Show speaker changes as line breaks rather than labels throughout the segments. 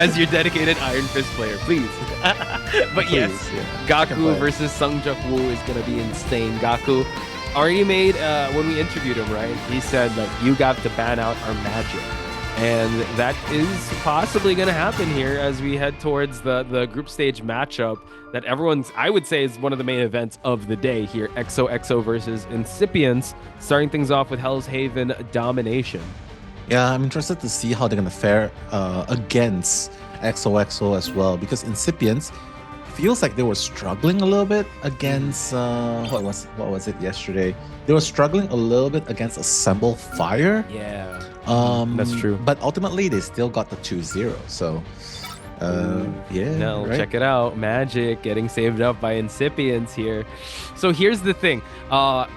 as your dedicated Iron Fist player, please. But
Please,
yes,
yeah.
Gaku versus Sung Juk-woo is gonna be insane. Gaku already made when we interviewed him, right? He said like, you got to ban out our magic, and that is possibly gonna happen here as we head towards the group stage matchup that everyone's, I would say, is one of the main events of the day here. XOXO versus Incipience, starting things off with Hell's Haven domination.
Yeah, I'm interested to see how they're gonna fare against XOXO as well, because Incipience feels like they were struggling a little bit against what was it yesterday? They were struggling a little bit against Assemble Fire.
Yeah,
That's true. But ultimately, they still got the 2-0. So, yeah.
No,
right?
check it out. Magic getting saved up by Incipience here. So here's the thing.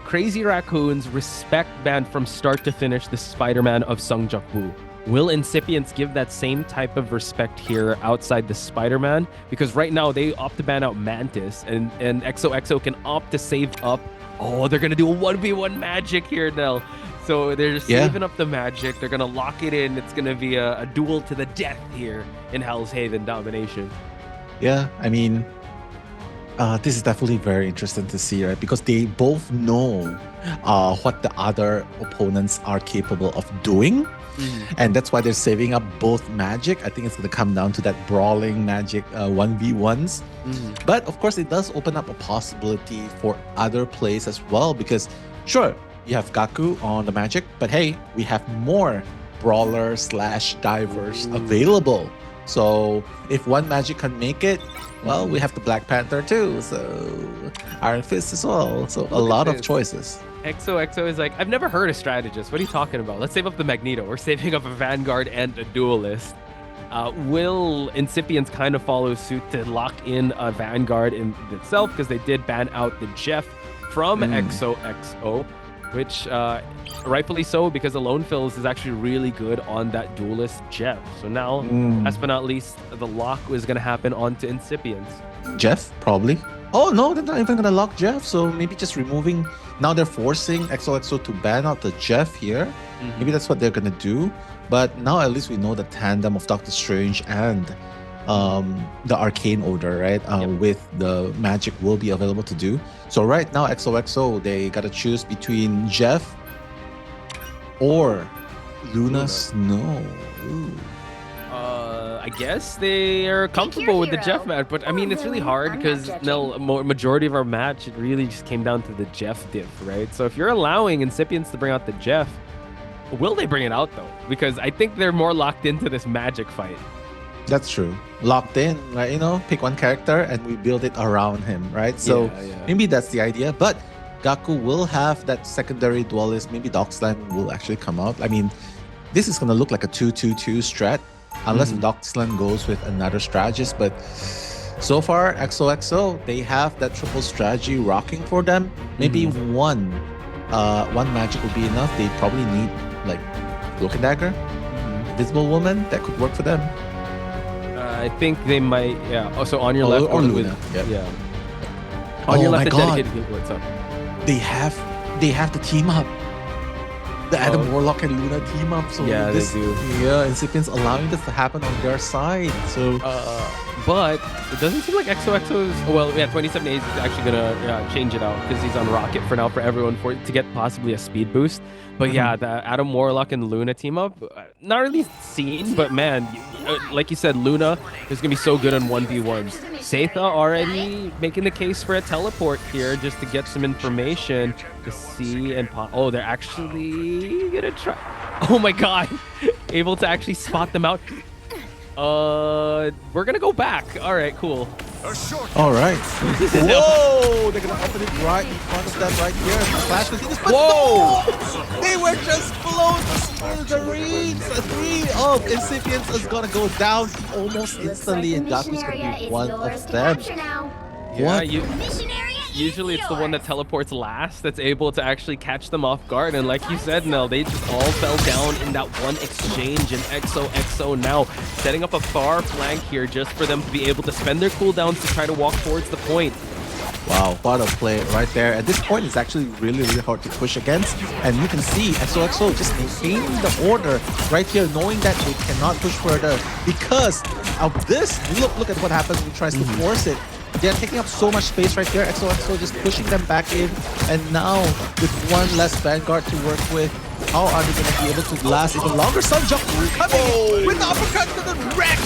Crazy Raccoons respect band from start to finish the Spider-Man of Sung Juk-woo. Will Incipience give that same type of respect here outside the Spider-Man? Because right now they opt to ban out Mantis, and XOXO can opt to save up. Oh, they're gonna do a 1v1 magic here, Nell. So they're saving up the magic. They're gonna lock it in. It's gonna be a duel to the death here in Hell's Haven domination.
Yeah, I mean, this is definitely very interesting to see, right? Because they both know what the other opponents are capable of doing. And that's why they're saving up both magic. I think it's going to come down to that brawling magic 1v1s. But of course, it does open up a possibility for other plays as well. Because sure, you have Gaku on the magic, but hey, we have more brawler / divers available. So if one magic can make it, well, we have the Black Panther too. So Iron Fist as well. So a lot of choices.
XOXO is like, I've never heard a strategist. What are you talking about? Let's save up the Magneto. We're saving up a Vanguard and a Duelist. Will Incipience kind of follow suit to lock in a Vanguard in itself? Because they did ban out the Jeff from XOXO, which rightfully so, because Alone Fills is actually really good on that Duelist Jeff. So now, last but not least, the lock was going to happen onto Incipience.
Jeff, probably. Oh, no, they're not even going to lock Jeff. So maybe just removing. Now they're forcing XOXO to ban out the Jeff here. Maybe that's what they're going to do. But now at least we know the tandem of Doctor Strange and the Arcane Order, right? With the magic will be available to do. So right now, XOXO, they got to choose between Jeff or Luna Snow. Ooh.
I guess they are comfortable with the Jeff match, but I mean, it's really hard because majority of our match, it really just came down to the Jeff diff, right? So if you're allowing Incipience to bring out the Jeff, will they bring it out though? Because I think they're more locked into this magic fight.
That's true. Locked in, right? You know, pick one character and we build it around him, right? So maybe that's the idea. But Gaku will have that secondary duelist. Maybe Dogslam will actually come out. I mean, this is going to look like a 2-2-2 strat. Unless Dogslam goes with another strategist. But so far, XOXO, they have that triple strategy rocking for them. Maybe one magic would be enough. They probably need like Cloak and Dagger, Invisible Woman. That could work for them.
I think they might, yeah. Also on your left,
or Luna.
On your left,
my God.
dedicated. What's up?
They have the team up. The Adam Warlock and Luna team up. So
yeah,
this,
they do.
Yeah, Incipience allowing this to happen on their side. So,
but it doesn't seem like XOXO's. Well, yeah, 27 is actually gonna change it out because he's on Rocket for now for everyone to get possibly a speed boost. But yeah, the Adam Warlock and Luna team up, not really seen, but man, like you said, Luna is gonna be so good on 1v1s. Seitha already making the case for a teleport here just to get some information to see and oh, they're actually gonna try. Oh my God, able to actually spot them out. We're gonna go back. All right, cool.
All right. Whoa! They're gonna open it right in front of them right here. Flash continues, but whoa! They were just blown to smithereens. A 3 of Incipience is gonna go down almost instantly, and Gaku's gonna be one of them.
Yeah, usually it's the one that teleports last that's able to actually catch them off guard. And like you said, Nell, they just all fell down in that one exchange. And XOXO now setting up a far flank here just for them to be able to spend their cooldowns to try to walk towards the point.
Wow, what a play right there. At this point, it's actually really, really hard to push against. And you can see XOXO just maintaining the order right here, knowing that they cannot push further because of this. Look at what happens when he tries to force it. They're taking up so much space right here. XOXO just pushing them back in. And now, with one less Vanguard to work with, how are they going to be able to last even longer? Sunjung coming in with the uppercut to the wreck,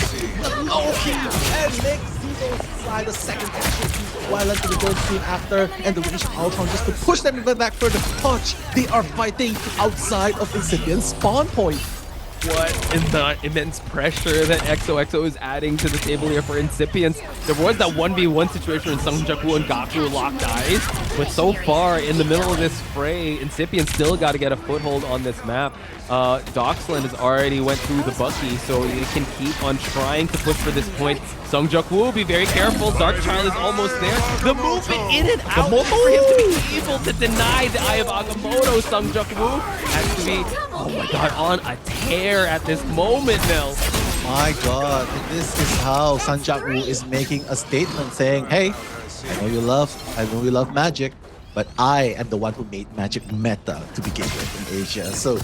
the low key, and makes Zero slide the second action piece while into the gold screen after, and the Rage of Ultron just to push them even back further. Punch, they are fighting outside of Incipience spawn point.
What in the immense pressure that XOXO is adding to the table here for Incipience. There was that 1v1 situation when Sungjaku and Gaku locked eyes, but so far in the middle of this fray, Incipience still got to get a foothold on this map. Doxland has already went through the Bucky, so he can keep on trying to push for this point. Sungjaku, be very careful. Darkchild is almost there. The movement in and out for him to be able to deny the Eye of Agamotto. Sungjaku has to be, oh my god, on a tear at this moment now.
My god, this is how Sanjaku is making a statement saying, hey, I know you love magic, but I am the one who made magic meta to begin with in Asia. So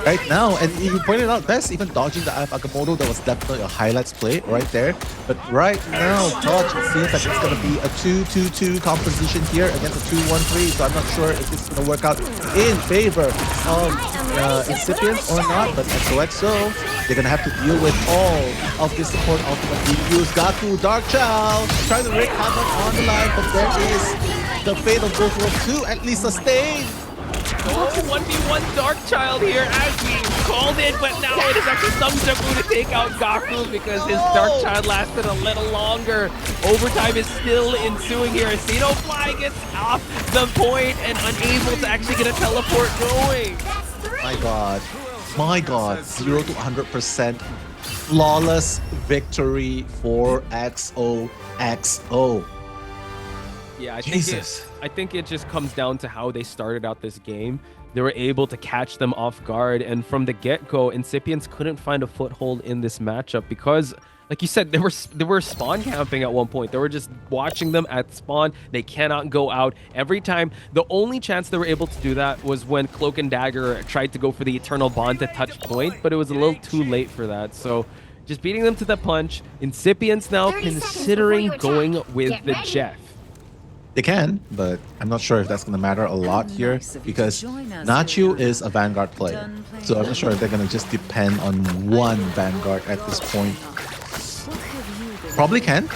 right now, and you pointed out best, even dodging the Eye of Agamotto, that was definitely a highlights play right there. But right now, Dodge, it seems like it's going to be a 2-2-2 composition here against a 2-1-3. So I'm not sure if it's going to work out in favor of Incipience or not. But XOXO, they're going to have to deal with all of this support ultimately. Use Gaku, Darkchild, trying to wreak havoc on the line, but there is the fate of Ghost World 2 at least sustained.
Oh, 1v1 Darkchild here as we called it, but now it is actually Sungjaku to take out Gaku because his Darkchild lasted a little longer. Overtime is still ensuing here. Fly gets off the point and unable to actually get a teleport going. My god, 0 to 100% flawless victory for XOXO. Yeah, I think it just comes down to how they started out this game. They were able to catch them off guard, and from the get-go, Incipience couldn't find a foothold in this matchup because, like you said, they were spawn camping at one point. They were just watching them at spawn. They cannot go out. Every time, the only chance they were able to do that was when Cloak and Dagger tried to go for the Eternal Bond to touch point, but it was a little too late for that. So just beating them to the punch. Incipience now considering going with the Jeff.
They can, but I'm not sure if that's going to matter a lot here because Nacho is a Vanguard player. So I'm not sure if they're going to just depend on one Vanguard at this point. Probably can.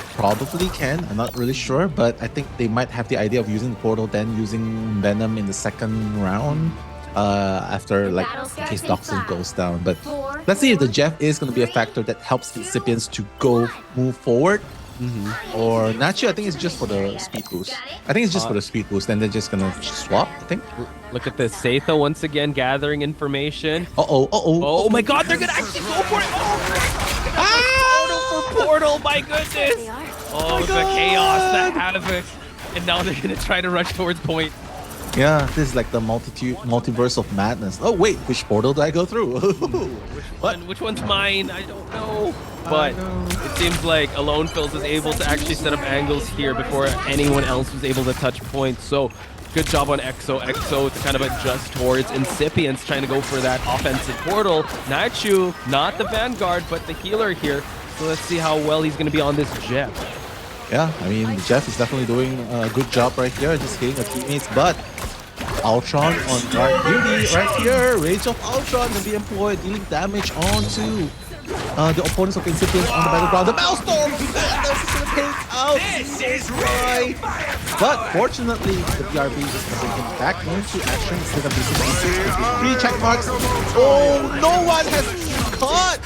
I'm not really sure, but I think they might have the idea of using the portal, then using Venom in the second round after, like, in case Doxland goes down. But let's see if the Jeff is going to be a factor that helps Incipience to move forward. Or Nacho, I think it's just for the speed boost. Then they're just gonna swap, I think.
Look at this. Seitha once again gathering information.
Oh
my god, they're gonna actually go for it! Oh, portal, my goodness! Oh, the chaos, the havoc. And now they're gonna try to rush towards point.
Yeah, this is like the multiverse of madness. Oh wait, which portal do I go through?
Which one's mine? I don't know. But it seems like Alone Fills is able to actually set up angles here before anyone else was able to touch points. So good job on XOXO to kind of adjust towards Incipience, trying to go for that offensive portal. Nacho, not the Vanguard, but the healer here. So let's see how well he's going to be on this Jeff.
Yeah, I mean, Jeff is definitely doing a good job right here, just hitting the teammates, but Ultron on Dark Beauty right here. Rage of Ultron can be employed, dealing damage onto the opponents of Incipience on the battleground. The Maelstrom! Madness is gonna take out. This is right. But fortunately, the BRB is gonna bring him back into action instead of using 3 check marks. Oh, no one has caught!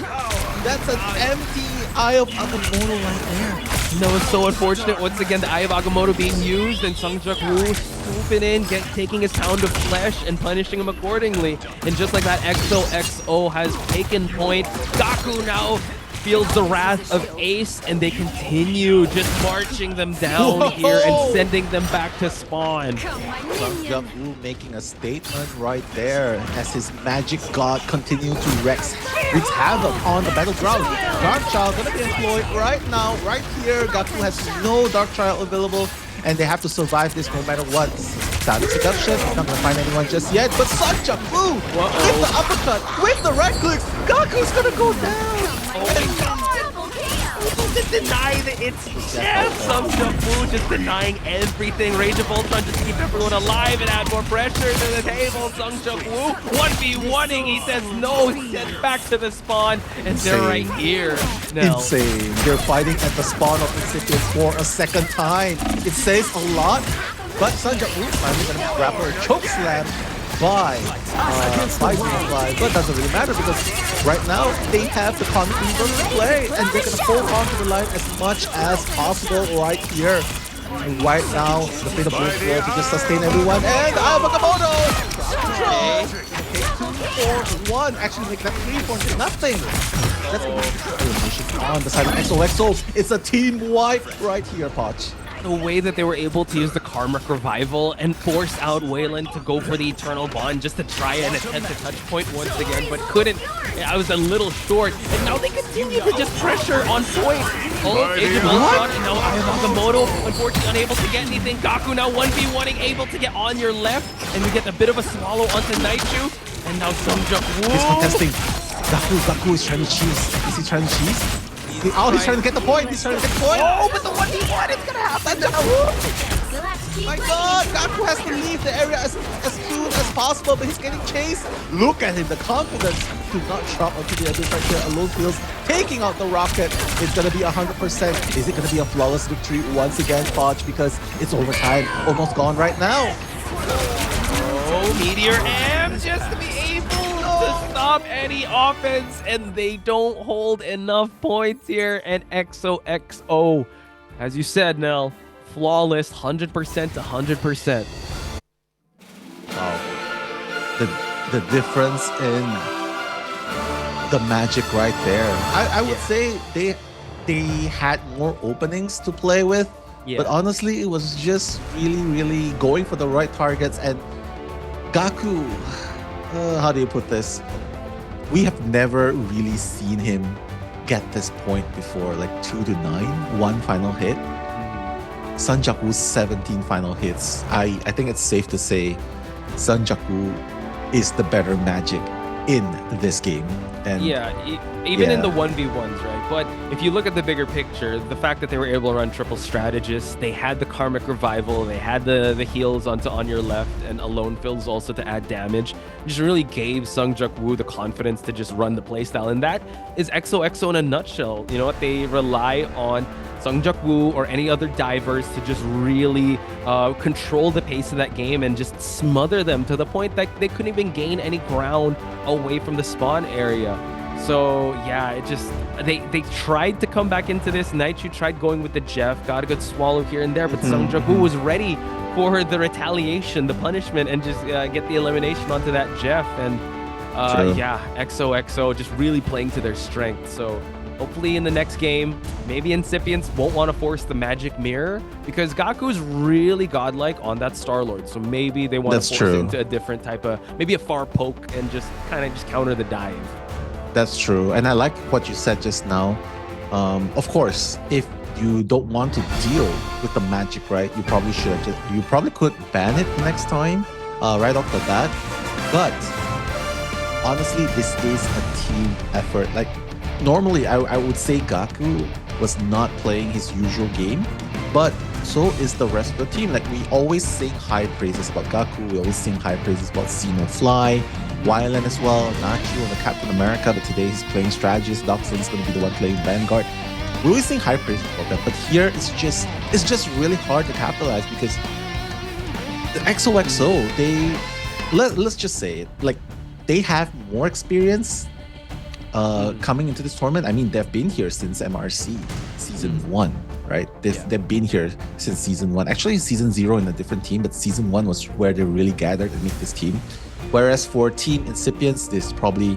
That's an empty Eye of Agamotto right there.
No, it's so unfortunate. Once again, the Eye of Agamotto being used, and Sungjaku swooping in, taking his pound of flesh and punishing him accordingly. And just like that, XOXO has taken point. Gaku now feels the wrath of Ace, and they continue just marching them down here and sending them back to spawn.
Sungjaku making a statement right there as his magic god continues to wreak havoc on the battleground. Darkchild gonna be employed right now, right here. Gaku has no Darkchild available. and they have to survive this no matter what. Static seduction, not gonna find anyone just yet, but Sanjak Wu with the uppercut, with the right clicks, Gaku's gonna go down.
Just deny it's Chef Sung Wu just denying everything. Rage of Voltron just to keep everyone alive and add more pressure to the table. Sung Wu 1v1ing. He says no. He heads back to the spawn, and they're right here. Now.
Insane. They're fighting at the spawn of Incipience for a second time. It says a lot, but Sanjak Wu finally gonna grab her choke slam by Fly, but it doesn't really matter because right now they have the confidence to play and they're gonna hold on to the line as much as possible right here. And right now, the Fate of Blue will to just sustain everyone, and Bakamoto! Okay, 2-4-1, actually make that 3-4-0. That's elimination on the side of XOXO. It's a team wipe right here, Poch.
The way that they were able to use the Karmic Revival and force out Wayland to go for the Eternal Bond just to try and attempt to touch point once again, but couldn't. I was a little short, and now they continue to just pressure on point. Oh, Age of Ultron, and now Nagamoto, unfortunately unable to get anything. Gaku now 1v1ing, able to get on your left, and we get a bit of a swallow onto Naichu, and now Sungjak Wu.
He's contesting. Gaku is trying to cheese. Is he trying to cheese? He's trying to get the point. He's trying to get the point. Oh, but the 1v1 is gonna happen now. My God, Gaku has to leave the area as soon as possible, but he's getting chased. Look at him, the confidence to not drop onto the other side here. Alone feels taking out the rocket. It's gonna be 100%. Is it gonna be a flawless victory once again, Fudge? Because it's overtime, almost gone right now.
Oh, Meteor M just to be able to stop any offense, and they don't hold enough points here. And XOXO, as you said, Nell, flawless, 100% to 100%.
Wow, the difference in the magic right there. I would say they had more openings to play with, but honestly, it was just really going for the right targets. And Gaku, how do you put this? We have never really seen him get this point before, like 2-9, one final hit. Sanjak Wu's 17 final hits. I think it's safe to say Sanjak Wu is the better magic in this game. And
even in the 1v1s, right? But if you look at the bigger picture, the fact that they were able to run triple strategists, they had the Karmic Revival, they had the heals on your left, and Alone Fills also to add damage, just really gave Sungjak Wu the confidence to just run the playstyle. And that is XOXO in a nutshell. You know what? They rely on Sungjak Wu or any other divers to just really control the pace of that game and just smother them to the point that they couldn't even gain any ground away from the spawn area. So yeah, it just they tried to come back into this. Naichu tried going with the Jeff, got a good swallow here and there, but Sungjak Wu was ready for the retaliation, the punishment, and just get the elimination onto that Jeff. And yeah, XOXO just really playing to their strength. So hopefully in the next game, maybe Incipience won't want to force the magic mirror because Gaku's really godlike on that Star-Lord. So maybe they want to force it into a different type of, maybe a far poke and just kind of just counter the dive.
That's true. And I like what you said just now. Of course, if you don't want to deal with the magic, right, you probably should you probably could ban it next time, right off the bat. But honestly, this is a team effort. Like, normally, I would say Gaku was not playing his usual game, but so is the rest of the team. Like, we always sing high praises about Gaku. We always sing high praises about Xeno Fly, Wyland as well, Nacho and the Captain America, but today he's playing strategist. Doxon's going to be the one playing Vanguard. We always sing high praises about that, but here it's just really hard to capitalize because the XOXO, let's just say it, like, they have more experience coming into this tournament. I mean, they've been here since MRC season 1, right? They've been here since season 1. Actually, season 0 in a different team, but season 1 was where they really gathered and make this team. Whereas for Team Incipience, this is probably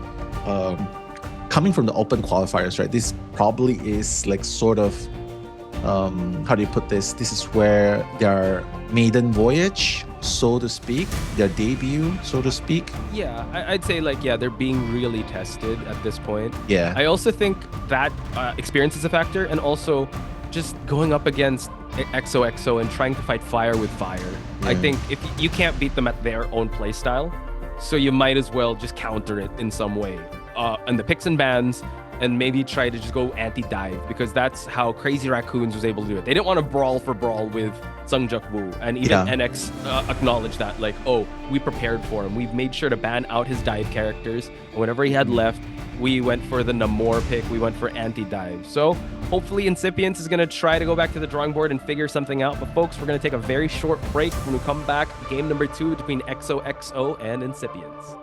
coming from the open qualifiers, right? This probably is like sort of how do you put this? This is where their maiden voyage, so to speak, their debut, so to speak.
Yeah, I'd say like, yeah, they're being really tested at this point.
Yeah.
I also think that experience is a factor, and also just going up against XOXO and trying to fight fire with fire. I think if you can't beat them at their own playstyle, so you might as well just counter it in some way. And the picks and bans, and maybe try to just go anti-dive, because that's how Crazy Raccoons was able to do it. They didn't want to brawl for brawl with Sungjak-woo, and even NX acknowledged that, like, oh, we prepared for him. We've made sure to ban out his dive characters, and whenever he had left, we went for the Namor pick, we went for anti-dive. So hopefully Incipience is going to try to go back to the drawing board and figure something out. But folks, we're going to take a very short break. When we come back, game number 2 between XOXO and Incipience.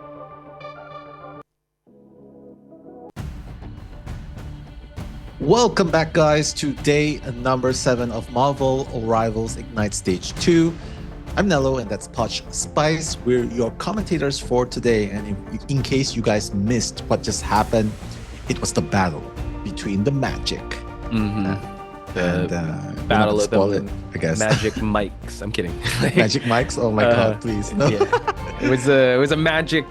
Welcome back, guys, to day number 7 of Marvel Rivals Ignite Stage 2. I'm Nello, and that's Poch Spice. We're your commentators for today. And in case you guys missed what just happened, it was the battle between the Magic.
Battle of
the I guess.
Magic Mics. I'm kidding.
Magic Mics? Oh my God, please. No.
Yeah. It was a magic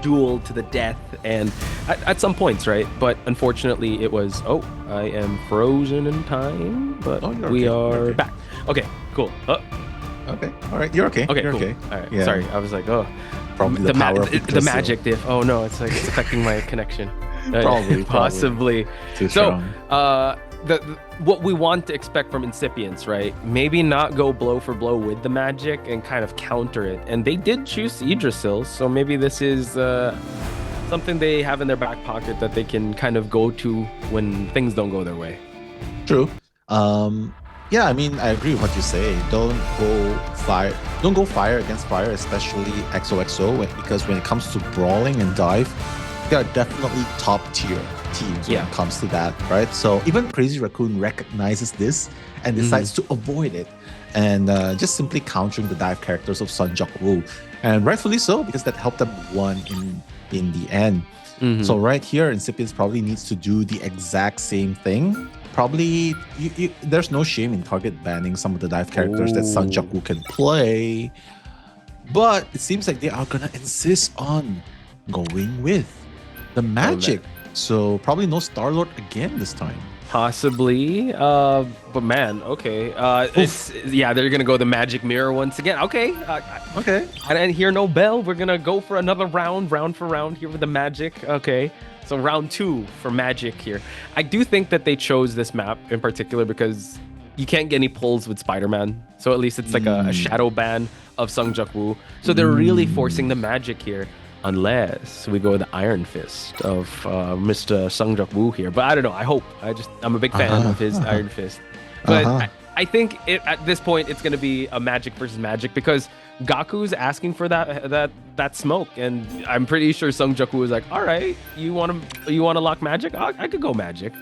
duel to the death, and at some points, right? But unfortunately, it was, I am frozen in time, but we are back. Okay, cool.
Okay, all right, you're okay.
Okay,
you're
cool.
okay.
All right,
Yeah.
sorry, I was like,
Probably the power of
the magic diff. Oh no, it's like it's affecting my connection.
Probably.
Possibly.
Too strong.
What we want to expect from Incipience, right? Maybe not go blow for blow with the magic and kind of counter it. And they did choose Yggdrasil, so maybe this is something they have in their back pocket that they can kind of go to when things don't go their way.
True. Yeah, I mean, I agree with what you say. Don't go fire against fire, especially XOXO, because when it comes to brawling and dive, they are definitely top tier teams when it comes to that, right? So even Crazy Raccoon recognizes this and decides to avoid it, and just simply countering the dive characters of Sungjak-woo, and rightfully so, because that helped them win in the end. So right here, Incipience probably needs to do the exact same thing. Probably, there's no shame in target banning some of the dive characters that Sungjak-woo can play, but it seems like they are gonna insist on going with the magic. So probably no Star-Lord again this time.
Possibly, but man, okay. They're gonna go the magic mirror once again. Okay,
okay.
I didn't hear no bell. We're gonna go for another round for round here with the magic. Okay, so round 2 for magic here. I do think that they chose this map in particular because you can't get any pulls with Spider-Man. So at least it's like a shadow ban of Sungjak-woo. So they're really forcing the magic here. Unless we go with the Iron Fist of Mr. Sungjak-woo here. But I don't know. I hope. I'm a big fan of his Iron Fist. But I think at this point, it's going to be a magic versus magic, because Gaku's asking for that smoke. And I'm pretty sure Sungjak-woo is like, all right, you want to lock magic? I could go magic.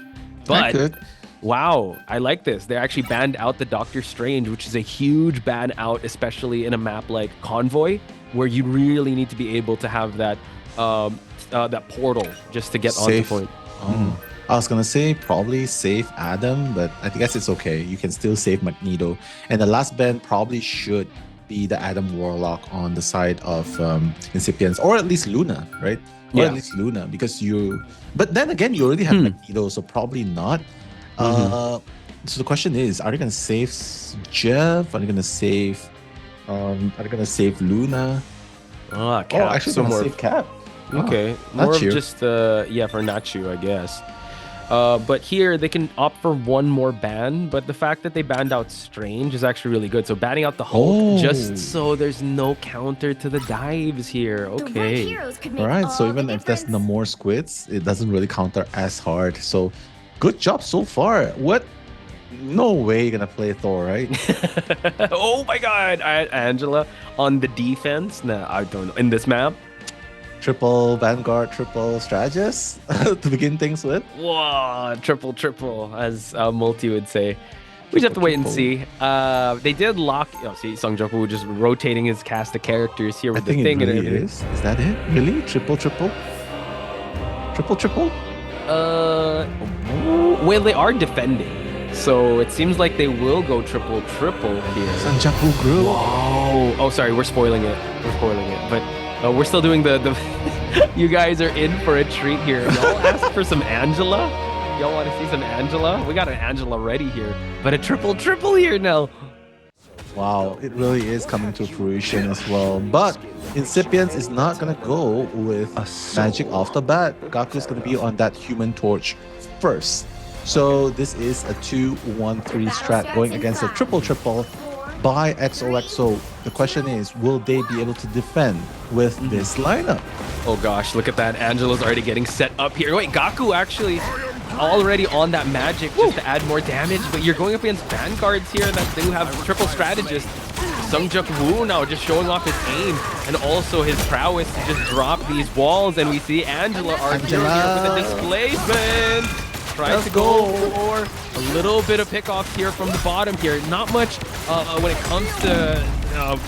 But wow, I like this. They actually banned out the Doctor Strange, which is a huge ban out, especially in a map like Convoy, where you really need to be able to have that that portal just to get onto point.
I was gonna say probably save Adam, but I guess it's okay. You can still save Magneto. And the last ban probably should be the Adam Warlock on the side of Incipience, or at least Luna, right? Or at least Luna, because but then again, you already have Magneto, so probably not. So the question is, are they gonna save Jeff? Are they gonna save Luna?
Cap.
Actually, so more save Cap.
Okay, more of just for Nachu, I guess. But here they can opt for one more ban, but the fact that they banned out Strange is actually really good. So banning out the Hulk just so there's no counter to the dives here. Okay.
All right. So even if there's no more squids, it doesn't really counter as hard. So good job so far. What? No way you're gonna play Thor, right?
Oh my God, Angela on the defense. Nah, I don't know. In this map,
triple Vanguard, triple Strategist to begin things with.
Whoa, triple, as Multi would say. We just have to wait and see. They did lock. See, Sungjak-woo just rotating his cast of characters here with the thing and everything.
Is that it? Really? Triple?
Well, they are defending. So it seems like they will go triple here.
Sungjak-woo grew.
Whoa. Oh, sorry, we're spoiling it. But we're still doing the you guys are in for a treat here. Y'all asked for some Angela. Y'all want to see some Angela? We got an Angela ready here, but a triple here now.
Wow, it really is coming to fruition as well. But Incipience is not going to go with magic off the bat. Gaku is going to be on that Human Torch first. So this is a 2-1-3 strat going against a triple by XOXO. The question is, will they be able to defend with this lineup?
Oh gosh, look at that. Angela's already getting set up here. Wait, Gaku actually already on that magic just to add more damage, but you're going up against Vanguards here that do have triple strategist. Sungjuk Woo now just showing off his aim and also his prowess to just drop these walls, and we see Angela here with a displacement. Tries to go for a little bit of pickoff here from the bottom here. Not much when it comes to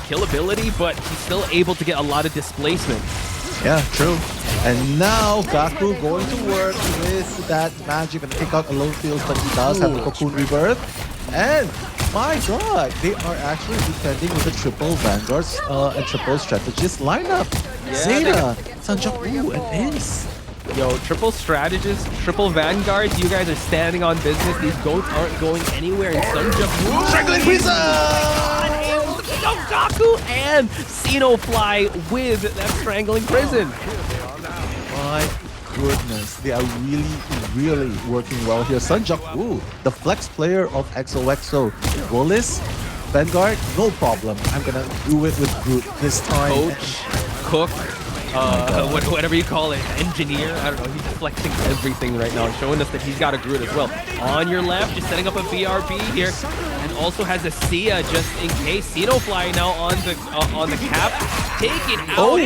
kill ability, but he's still able to get a lot of displacement.
Yeah, true. And now Gaku going to work with that magic and pick out alone fields, but he does have the Cocoon Rebirth. And my god, they are actually defending with a triple Vanguards and triple strategist lineup. Zeta, Sungjuk Woo, and Ace.
Yo, triple strategist, triple Vanguards, you guys are standing on business. These goats aren't going anywhere. And Sungjuk Woo,
Strangling Prison!
unable to pick up Gaku and Xenofly with that Strangling Prison.
My goodness, they are really working well here. Sungjuk Woo, the flex player of XOXO. Willis, Vanguard, no problem. I'm gonna do it with Groot this time.
Coach, cook, whatever you call it, engineer, I don't know, he's flexing everything right now, showing us that he's got a Groot as well. On your left, just setting up a BRB here, and also has a Sia just in case. Xenofly now on the cap, taken out,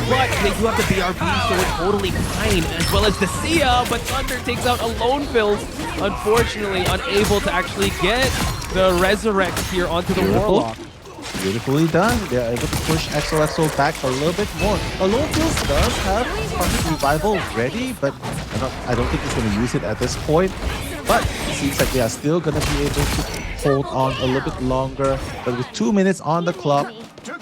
but they do have the BRB, so it's totally fine, as well as the Sia, but Thunder takes out Alone Fills, unfortunately unable to actually get the Resurrect here onto the Warlock.
Beautifully done. They're able to push XOXO back a little bit more. Alone Fields does have Cosmic Revival ready, but I don't think he's going to use it at this point. But it seems like they are still going to be able to hold on a little bit longer. But with 2 minutes on the clock,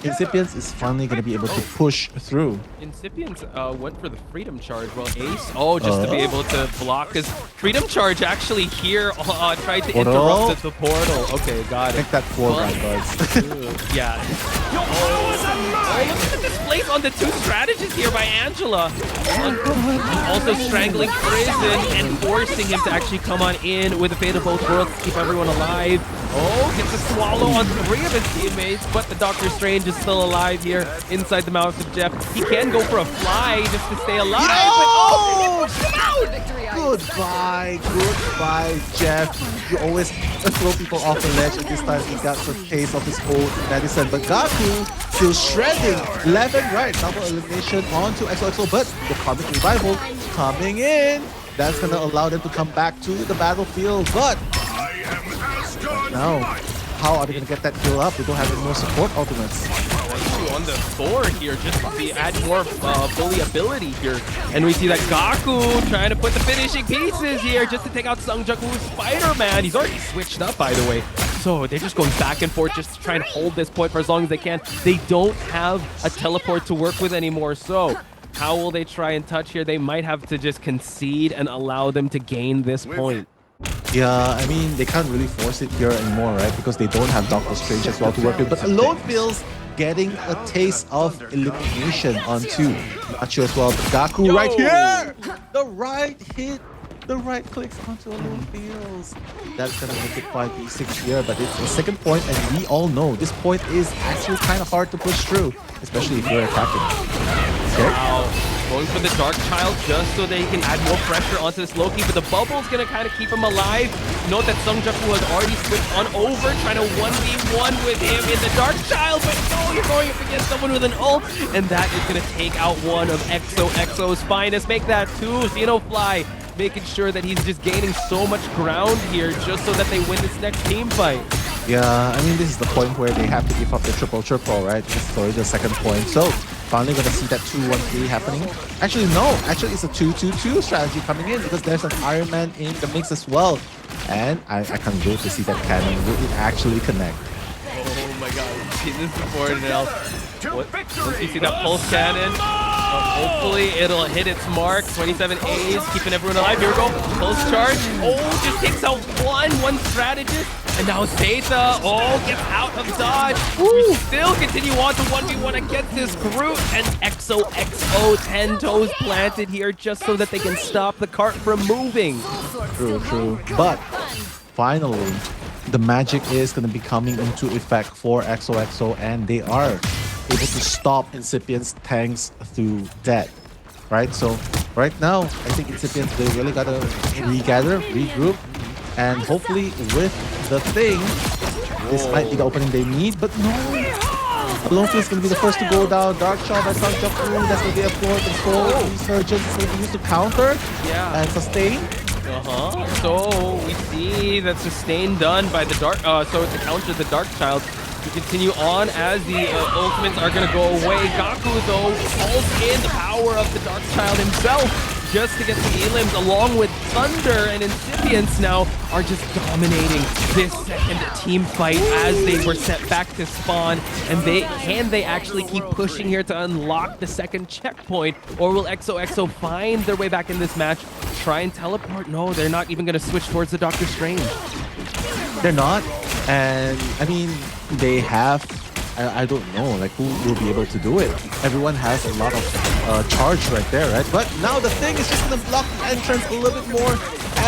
Incipience is finally going to be able to push through.
Incipience went for the Freedom Charge, while Ace, just to be able to block his Freedom Charge actually here tried to interrupt the portal. Okay, got it.
I think that foreground does.
Yeah. Look at the displays on the two strategists here by Angela. Also strangling Prison and forcing him to actually come on in with a Fate of Both Worlds to keep everyone alive. Oh, gets a swallow on 3 of his teammates, but the Doctor Strange is still alive here inside the mouth of Jeff. He can go for a fly just to stay alive, but he pushed him out! Goodbye,
Jeff. You always throw people off the ledge, and this time he got the taste of his own medicine. But Gaku still shredding left and right. Double elimination onto XOXO, but the Cosmic Revival coming in. That's going to allow them to come back to the battlefield. But now, how are they going to get that kill up? They don't have any more support ultimates.
On the Thor here, just to add more bully ability here. And we see that Gaku trying to put the finishing pieces here just to take out Sungjuk Woo's Spider-Man. He's already switched up, by the way. So they're just going back and forth just to try and hold this point for as long as they can. They don't have a teleport to work with anymore. So how will they try and touch here? They might have to just concede and allow them to gain this point.
Yeah, I mean, they can't really force it here anymore, right? Because they don't have Doctor Strange as well to work with. But Alone Feels getting a taste of elimination onto Nacho as well. But Gaku right here! The right hit, the right clicks onto Alone Feels. That's gonna make it 5v6 here, but it's the second point, and we all know this point is actually kind of hard to push through, especially if you're attacking. Okay.
Wow. Going for the Dark Child just so they can add more pressure onto this Loki, but the bubble's gonna kind of keep him alive. Note that Sungjuk Woo has already switched on over, trying to 1v1 with him in the Dark Child, but no, you're going up against someone with an ult, and that is gonna take out one of XOXO's finest. Make that 2, Xenofly, making sure that he's just gaining so much ground here just so that they win this next team fight.
Yeah, I mean, this is the point where they have to give up the triple, right? This is already the second point. So, finally gonna see that 2-1-3 happening. Actually, no. Actually, it's a 2-2-2 strategy coming in because there's an Iron Man in the mix as well. And I can't wait to see that cannon. Will it actually connect?
Oh my god, see this before now. Once you see that pulse cannon, Hopefully it'll hit its mark. 27 A's, keeping everyone alive. Here we go. Close charge. Oh, just takes out one strategist. And now Zeta, gets out of dodge. We still continue on to 1v1 against this Groot. And XOXO 10 toes planted here just so that they can stop the cart from moving.
True. But finally, the magic is going to be coming into effect for XOXO, and they are able to stop Incipience tanks through that, right? So right now, I think Incipience, they really got to regather, regroup, and hopefully with the thing, this might be the opening they need, but no! Lone Field is going to be the first to go down. Dark Shot by Sang Jung-woo, that's going to be a floor control. Resurgence is going to be used to counter and sustain.
So we see that sustain done by the Dark, so to counter the Dark Child. To continue on as the ultimates are going to go away. Gaku, though, calls in the power of the Dark Child himself just to get the elims, along with Thunder and Incipience now are just dominating this second team fight as they were set back to spawn. And they actually keep pushing here to unlock the second checkpoint? Or will XOXO find their way back in this match, try and teleport? No, they're not even going to switch towards the Doctor Strange.
They're not. And I mean, they have, I don't know, like who will be able to do it. Everyone has a lot of charge right there, right? But now the thing is just going to block the entrance a little bit more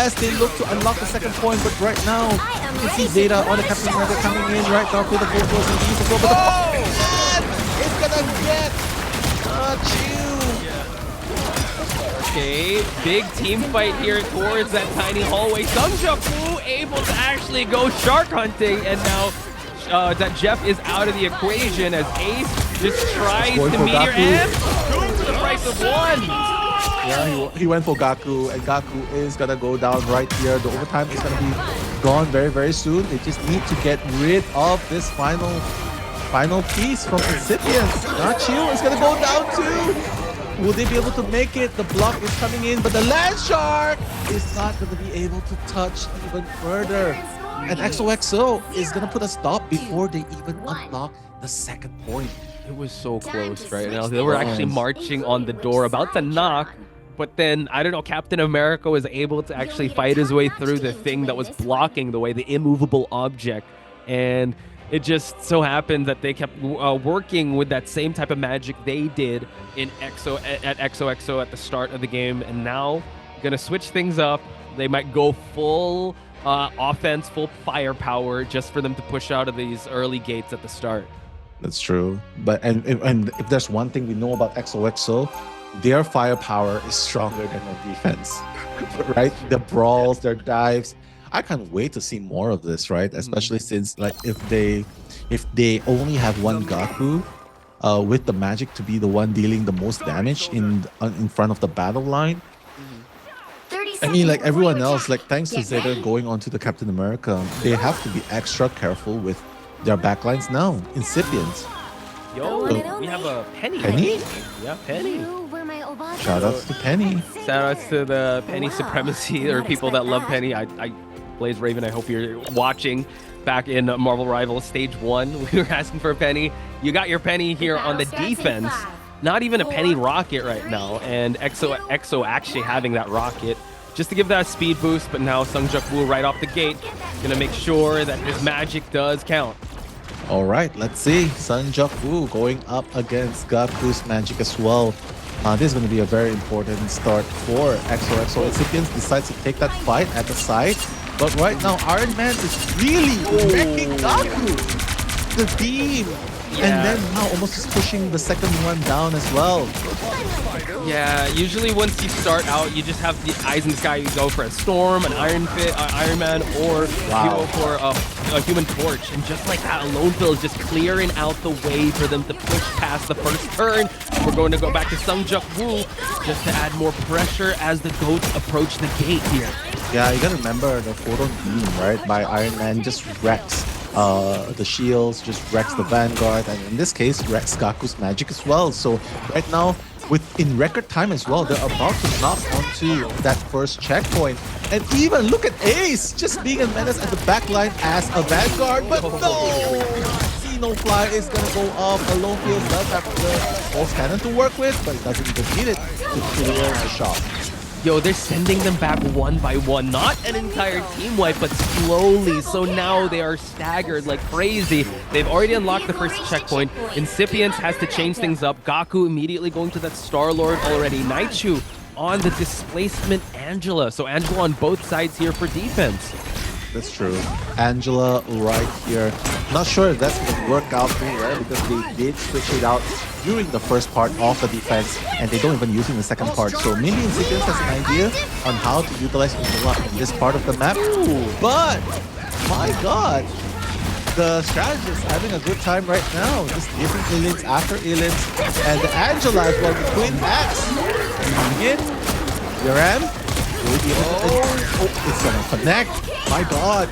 as they look to unlock the second point. But right now, you can see Zeta on the Captain America coming in right now for the full force and use the floor. But it's gonna get Chew.
Okay, big team fight here towards that tiny hallway. Sang Jung-woo able to actually go shark hunting, and now that Jeff is out of the equation as Ace just tries to meteor and go for the price of one.
Yeah, he went for Gaku, and Gaku is gonna go down right here. The overtime is gonna be gone very, very soon. They just need to get rid of this final piece from Incipience. Nachiu is gonna go down too. Will they be able to make it? The block is coming in, but the Land Shark is not going to be able to touch even further. And XOXO is going to put a stop before they even unlock the second point.
It was so close right now. They were actually marching on the door, about to knock, but then, I don't know, Captain America was able to actually fight his way through the thing that was blocking the way, the immovable object. And it just so happened that they kept working with that same type of magic they did in XOXO at the start of the game, and now gonna switch things up. They might go full offense, full firepower, just for them to push out of these early gates at the start.
That's true. But and if there's one thing we know about XOXO, their firepower is stronger than their defense, right? The brawls, their dives. I can't wait to see more of this, right? Especially since, like, if they only have one Gaku with the magic to be the one dealing the most damage in front of the battle line. I mean, like everyone else, like thanks to Zeta going onto the Captain America, they have to be extra careful with their backlines now. Incipience.
Yo, we have a Penny.
Penny?
Yeah, Penny.
Shoutouts to Penny.
Shoutouts to the Penny supremacy, or people that love Penny. I Blaze Raven, I hope you're watching. Back in Marvel Rivals Stage 1, we were asking for a Penny. You got your Penny here on the defense. Not even a Penny rocket right now, and XO actually having that rocket just to give that speed boost, but now Sang Jung-woo right off the gate gonna make sure that his magic does count.
All right, let's see. Sang Jung-woo going up against Gaku's magic as well. This is going to be a very important start for XOXO. Incipience decides to take that fight at the side. But right now, Iron Man is really wrecking Gaku. The beam. Yeah. And then now almost just pushing the second one down as well.
Yeah, usually once you start out, you just have the eyes in the sky. You go for a Storm, an Iron Man, or you go for a Human Torch. And just like that, Lone Field is just clearing out the way for them to push past the first turn. We're going to go back to Sang Jung-woo just to add more pressure as the goats approach the gate here.
Yeah, you gotta remember the photon beam, right, by Iron Man just wrecks the shields, just wrecks the Vanguard, and in this case, wrecks Gaku's magic as well. So right now, in record time as well, they're about to knock onto that first checkpoint. And even look at Ace just being a menace at the backline as a Vanguard, but no! Rhino Fly is gonna go off. Alone Fields does have the pulse cannon to work with, but it doesn't even need it to clear the shot.
Yo, they're sending them back one by one. Not an entire team wipe, but slowly. So now they are staggered like crazy. They've already unlocked the first checkpoint. Incipience has to change things up. Gaku immediately going to that Star-Lord already. Naichu on the displacement Angela. So Angela on both sides here for defense.
That's true. Angela right here. Not sure if that's going to work out too well because they did switch it out during the first part of the defense and they don't even use it in the second part. So maybe Incipience has an idea on how to utilize Angela in this part of the map. But, my god, the strategist having a good time right now. Just giving Elins after Elins. And the Angela as well, the Twin Axe. Coming in. Yaram. Oh, it's gonna connect. My god.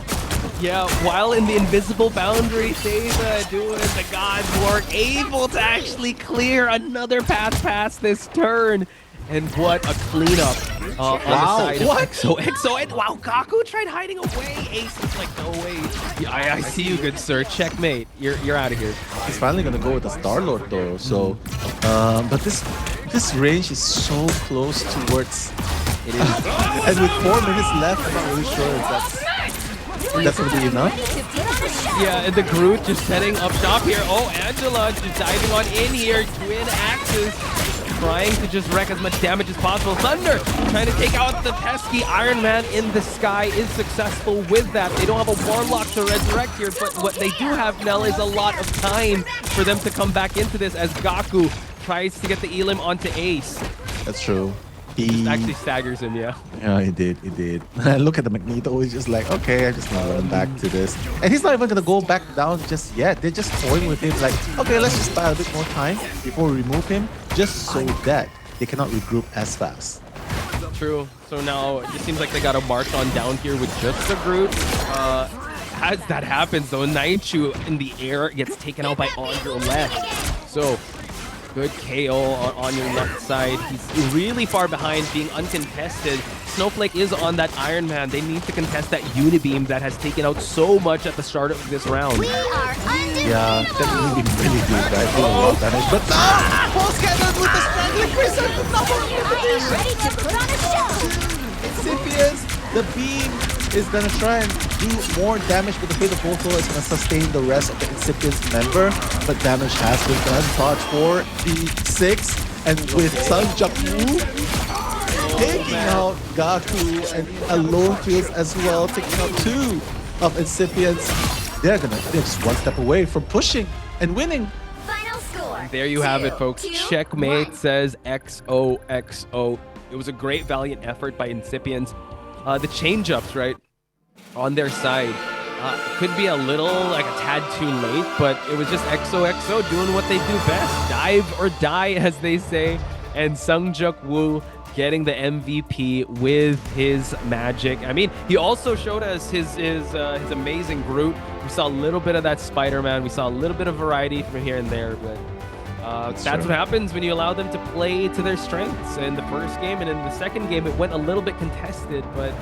Yeah, while in the invisible boundary, Seiza doing the God's work, able to actually clear another path past this turn. And what a cleanup on the side of XOXO. And wow, Gaku tried hiding away. Ace is like, no way. Yeah, I see you, good sir. Checkmate. You're out of here.
He's finally gonna go with the Star-Lord though. So, but this range is so close towards.
It is.
And with 4 minutes left, I'm not really sure if that's gonna be enough.
Yeah, and the Groot just setting up shop here. Oh, Angela just diving on in here. Twin axes. Trying to just wreak as much damage as possible. Thunder trying to take out the pesky Iron Man in the sky is successful with that. They don't have a Warlock to resurrect here, but what they do have, Nell, is a lot of time for them to come back into this as Gaku tries to get the Elim onto Ace.
That's true.
He actually staggers him, yeah.
Yeah, he did. Look at the Magneto, he's just like, okay, I'm just gonna run back to this. And he's not even gonna go back down just yet. They're just toying with him like, okay, let's just buy a bit more time before we remove him, just so that they cannot regroup as fast.
True. So now it just seems like they gotta march on down here with just the Groot. As that happens though, Naichu in the air gets taken out by on your left. So good KO on your left side. He's really far behind, being uncontested. Snowflake is on that Iron Man. They need to contest that Unibeam that has taken out so much at the start of this round.
Yeah, that Unibeam really good, right? Doing a lot of damage, but Pulse Cannon with the Strangling Crescent! Incipience, the beam is gonna try and do more damage, but the Fate of Volto is gonna sustain the rest of the Incipience member, but damage has been done. Touch for the 6, and with Sun Jaku taking out Gaku and Alone Fields as well, taking out 2 of Incipience. They're just one step away from pushing and winning.
Final score.
There you have it, folks. Checkmate, says XOXO. It was a great valiant effort by Incipience. The change-ups, right, on their side could be a little, like a tad too late, but it was just XOXO doing what they do best. Dive or die, as they say. And Sungjuk Woo getting the MVP with his magic. I mean, he also showed us his amazing Groot. We saw a little bit of that Spider-Man. We saw a little bit of variety from here and there, but that's what happens when you allow them to play to their strengths. In the first game and in the second game, it went a little bit contested, but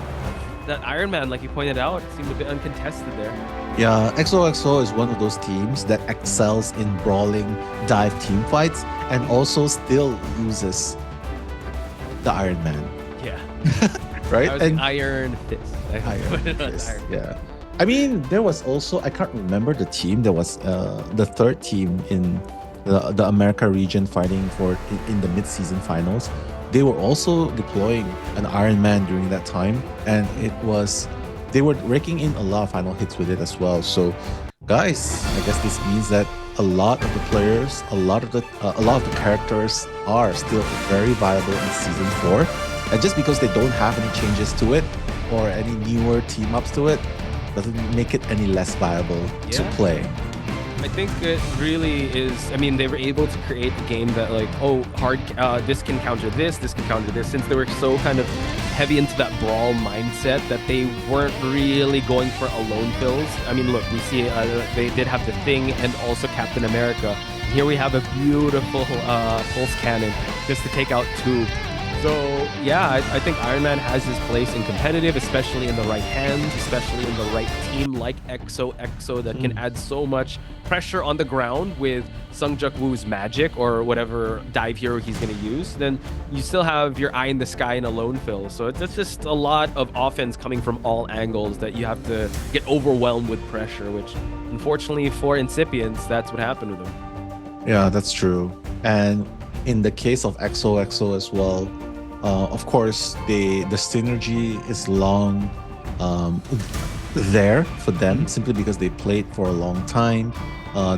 that Iron Man, like you pointed out, seemed a bit uncontested there.
Yeah, XOXO is one of those teams that excels in brawling dive team fights and also still uses the Iron Man.
Yeah.
Right?
And Iron Fist.
Iron Fist. Yeah. I mean, there was also, I can't remember the team. There was the third team in the America region fighting for in the mid-season finals. They were also deploying an Iron Man during that time, and they were raking in a lot of final hits with it as well. So, guys, I guess this means that a lot of the players, a lot of the characters are still very viable in season 4, and just because they don't have any changes to it or any newer team ups to it, doesn't make it any less viable to play.
I think it really is. I mean, they were able to create a game that, like, this can counter this can counter this, since they were so kind of heavy into that brawl mindset that they weren't really going for alone kills. I mean, look, we see they did have the Thing and also Captain America. Here we have a beautiful pulse cannon just to take out 2. So yeah, I think Iron Man has his place in competitive, especially in the right hands, especially in the right team like XOXO that can add so much pressure on the ground with Sung Woo's magic or whatever dive hero he's going to use. Then you still have your eye in the sky and a lone fill. So it's just a lot of offense coming from all angles that you have to get overwhelmed with pressure, which unfortunately for Incipience, that's what happened with him.
Yeah, that's true. And in the case of XOXO as well, of course, the synergy is long there for them simply because they played for a long time.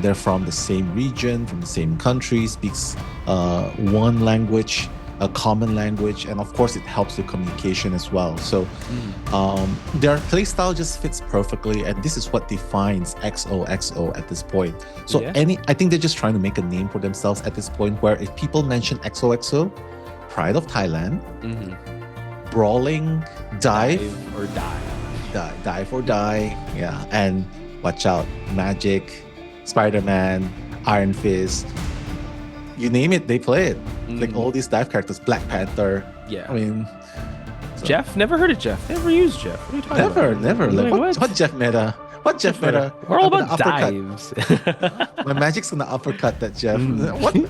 They're from the same region, from the same country, speaks one language, a common language, and of course it helps with communication as well. So their playstyle just fits perfectly, and this is what defines XOXO at this point. So I think they're just trying to make a name for themselves at this point, where if people mention XOXO, Pride of Thailand, brawling, dive
or die.
Dive or die, yeah. And watch out, Magic, Spider-Man, Iron Fist, you name it, they play it. Like all these dive characters, Black Panther.
Yeah.
I mean,
Jeff? Never heard of Jeff. Never used Jeff. What are you talking about?
Never. Like, what Jeff meta? What Jeff meta?
We're all about dives.
My Magic's gonna uppercut that Jeff.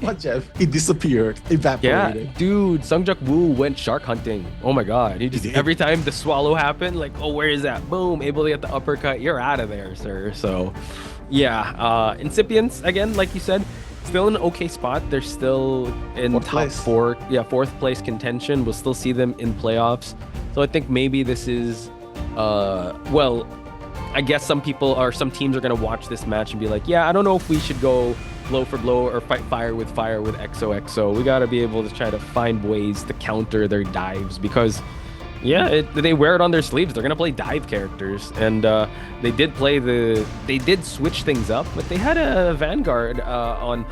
What Jeff? He disappeared, evaporated.
Yeah, dude, Sung Woo went shark hunting. Oh my god. He just every time the swallow happened, like, oh, where is that? Boom, able to get the uppercut. You're out of there, sir. So yeah, Incipience, again, like you said, still in an okay spot. They're still in fourth place contention. We'll still see them in playoffs. So I think maybe this is well, I guess some teams are going to watch this match and be like, yeah, I don't know if we should go blow for blow or fight fire with XOXO. We got to be able to try to find ways to counter their dives because, yeah, they wear it on their sleeves. They're going to play dive characters. And they did switch things up, but they had a Vanguard on,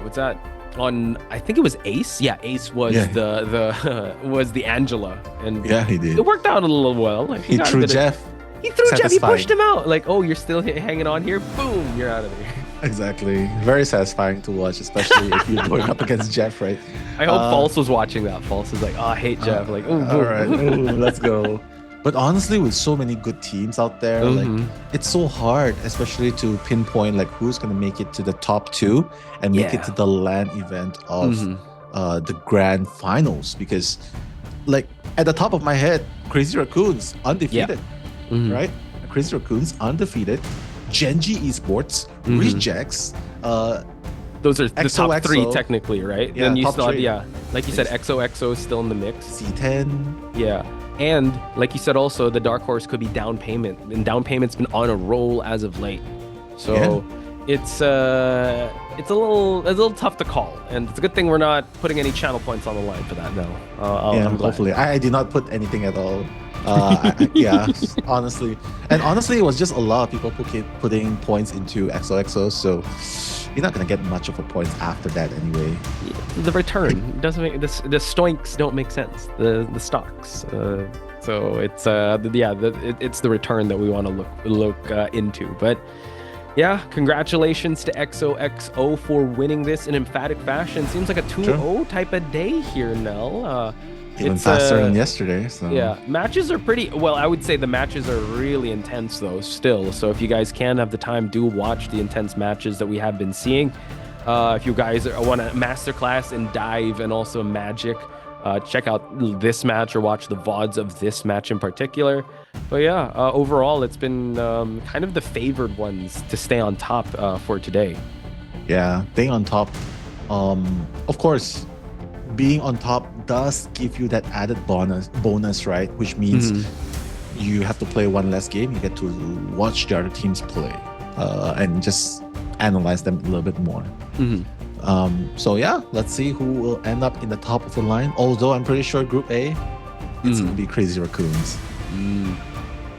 what's that? On, I think it was Ace. Yeah, Ace was was the Angela. And
yeah, he did.
It worked out a little well. Like,
he threw Jeff.
He threw Jeff. He pushed him out. Like, oh, you're still hanging on here. Boom, you're out of there.
Exactly. Very satisfying to watch, especially if you're going up against Jeff, right?
I hope False was watching that. False was like, oh, I hate Jeff. Like, ooh,
all right, let's go. But honestly, with so many good teams out there, like it's so hard, especially to pinpoint like who's gonna make it to the top 2 and make it to the LAN event of the grand finals. Because, like, at the top of my head, Crazy Raccoons undefeated, right? Crazy Raccoons undefeated. Genji Esports, Rejects.
Those are the top 3 technically, right?
Yeah,
then you
top
still have,
3.
Like you said, XOXO is still in the mix.
C10.
Yeah. And like you said, also the dark horse could be Down Payment, and Down Payment's been on a roll as of late. So it's a little tough to call, and it's a good thing we're not putting any channel points on the line for that. No,
hopefully I did not put anything at all. Honestly, it was just a lot of people putting points into XOXO, so you're not gonna get much of a points after that anyway.
The return doesn't make the stoinks don't make sense. The stocks. So it's it's the return that we want to look into. But yeah, congratulations to XOXO for winning this in emphatic fashion. Seems like a 2-0 type of day here, Nell.
Even faster than yesterday. So.
Yeah, matches are pretty well. I would say the matches are really intense though still. So if you guys can have the time, do watch the intense matches that we have been seeing. If you guys want a masterclass in dive and also magic, check out this match or watch the VODs of this match in particular. But yeah, overall it's been kind of the favored ones to stay on top for today.
Yeah, staying on top. Of course, being on top does give you that added bonus, right? Which means you have to play one less game. You get to watch the other teams play and just analyze them a little bit more. So yeah, let's see who will end up in the top of the line. Although I'm pretty sure Group A, it's gonna be Crazy Raccoons.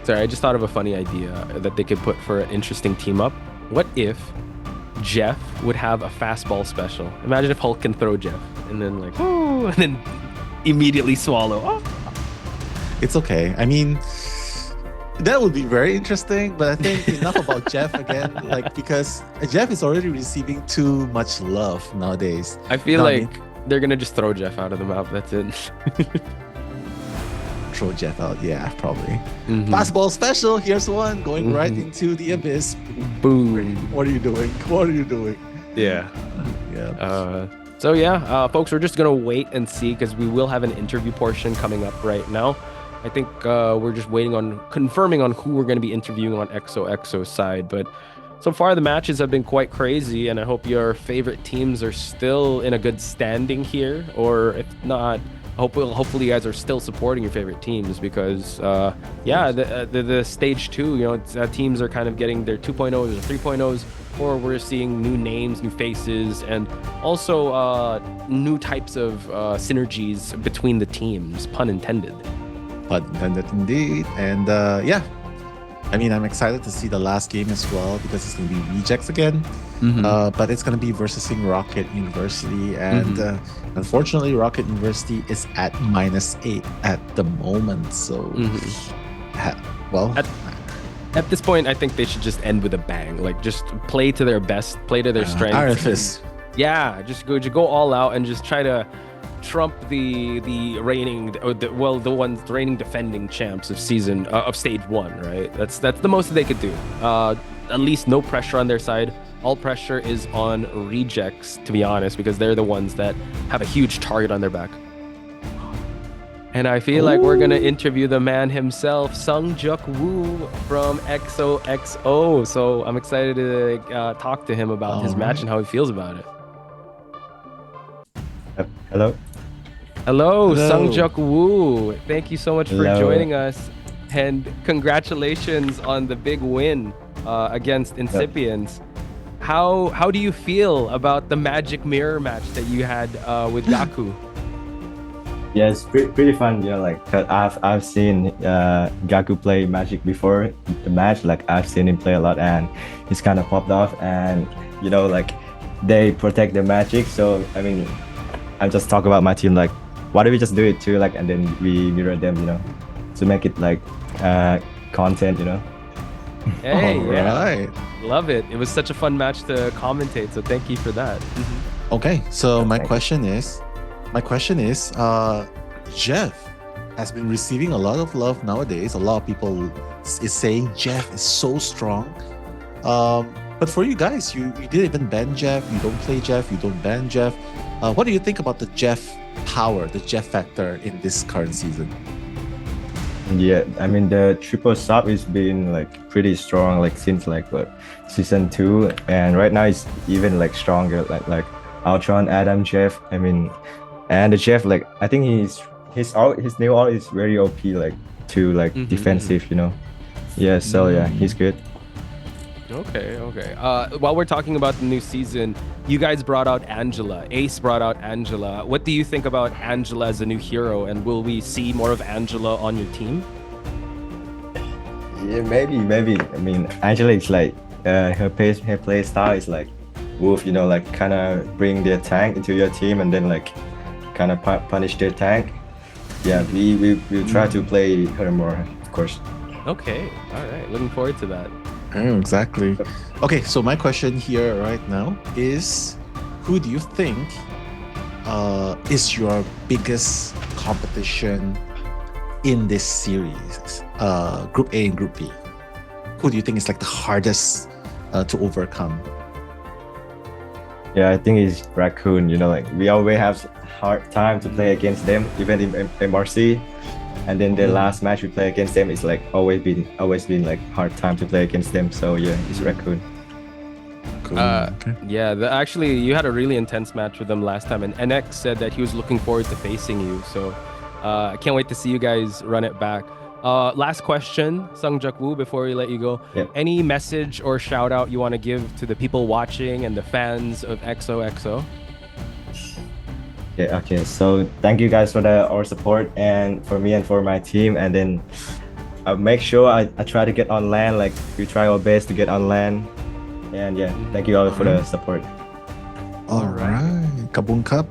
Sorry, I just thought of a funny idea that they could put for an interesting team up. What if Jeff would have a fastball special? Imagine if Hulk can throw Jeff and then like, oh, and then immediately swallow. Oh.
It's okay. I mean, that would be very interesting, but I think enough about Jeff again, like, because Jeff is already receiving too much love nowadays.
I feel like They're gonna just throw Jeff out of the map. That's it.
Throw Jeff out. Yeah, probably.
Mhm.
Basketball special. Here's one going right
Mhm.
into the abyss.
Boom.
What are you doing? What are you doing?
Yeah.
Yeah.
So yeah, folks, we're just gonna wait and see because we will have an interview portion coming up right now. I think we're just waiting on confirming on who we're gonna be interviewing on XOXO side, but so far the matches have been quite crazy, and I hope your favorite teams are still in a good standing here, or if not, hopefully you guys are still supporting your favorite teams because the stage 2, you know, teams are kind of getting their 2.0s or 3.0s, or we're seeing new names, new faces, and also new types of synergies between the teams, pun intended.
But intended indeed. And yeah, I mean, I'm excited to see the last game as well because it's going to be rejects again. But it's going to be versus Rocket University. And unfortunately, Rocket University is at -8 at the moment. So, well.
At this point, I think they should just end with a bang. Like, just play to their best, play to their strength.
Iron Fist.
Yeah, just go all out and just try to trump the reigning defending champs of stage 1, right? That's the most that they could do. At least no pressure on their side. All pressure is on rejects, to be honest, because they're the ones that have a huge target on their back. And I feel like we're gonna interview the man himself, Sungjuk Woo from XOXO. So I'm excited to talk to him about his match and how he feels about it.
Hello.
Hello, Sungjuk Woo. Thank you so much for joining us, and congratulations on the big win against Incipience. How do you feel about the Magic Mirror match that you had with Gaku?
Yeah, it's pretty fun. You know, like 'cause I've seen Gaku play Magic before the match. Like I've seen him play a lot, and he's kind of popped off. And you know, like they protect the Magic. So I mean, I just talk about my team. Like, why don't we just do it too? Like, and then we mirror them. You know, to make it like content. You know.
Hey,
right.
Love it. It was such a fun match to commentate. So thank you for that.
Okay, so my question is, Jeff has been receiving a lot of love nowadays. A lot of people is saying Jeff is so strong. But for you guys, you didn't even ban Jeff. You don't play Jeff. You don't ban Jeff. What do you think about the Jeff power, the Jeff factor in this current season?
Yeah, I mean the triple sub is been like pretty strong like since like season 2, and right now it's even like stronger. Like Ultron, Adam, Jeff. I mean. And the Jeff, like I think his new ult is very OP, like too like defensive, you know. Yeah, so yeah, he's good.
Okay. While we're talking about the new season, you guys brought out Angela. Ace brought out Angela. What do you think about Angela as a new hero, and will we see more of Angela on your team?
Yeah, maybe. I mean, Angela is like her play style is like Wolf, you know, like kind of bring their tank into your team and then like kind of punish their tank. Yeah, we try to play her more, of course.
Okay, all right, looking forward to that.
Oh, exactly. Okay, so my question here right now is, who do you think is your biggest competition in this series? Group A and Group B. Who do you think is like the hardest to overcome?
Yeah, I think it's Raccoon. You know, like we always have hard time to play against them, even in MRC. And then the last match we play against them is like always been like hard time to play against them. So yeah, it's Raccoon.
Cool. Okay.
Yeah, actually, you had a really intense match with them last time, and NX said that he was looking forward to facing you. So I can't wait to see you guys run it back. Last question, Sungjuk Woo, before we let you go.
Yep.
Any message or shout out you want to give to the people watching and the fans of XOXO?
Yeah, okay. So thank you guys for our support and for me and for my team. And then I make sure I try to get on land. Like we try our best to get on land. And yeah, thank you all for the support.
All right. Kabung Cup.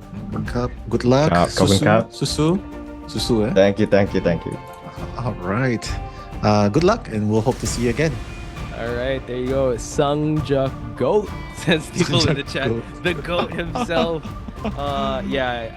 Good luck.
Kabung Cup.
Susu, eh?
Thank you.
All right. Good luck, and we'll hope to see you again.
All All right, there you go. Sungjuk Goat, says people in the chat.
Goat.
The goat himself. Yeah,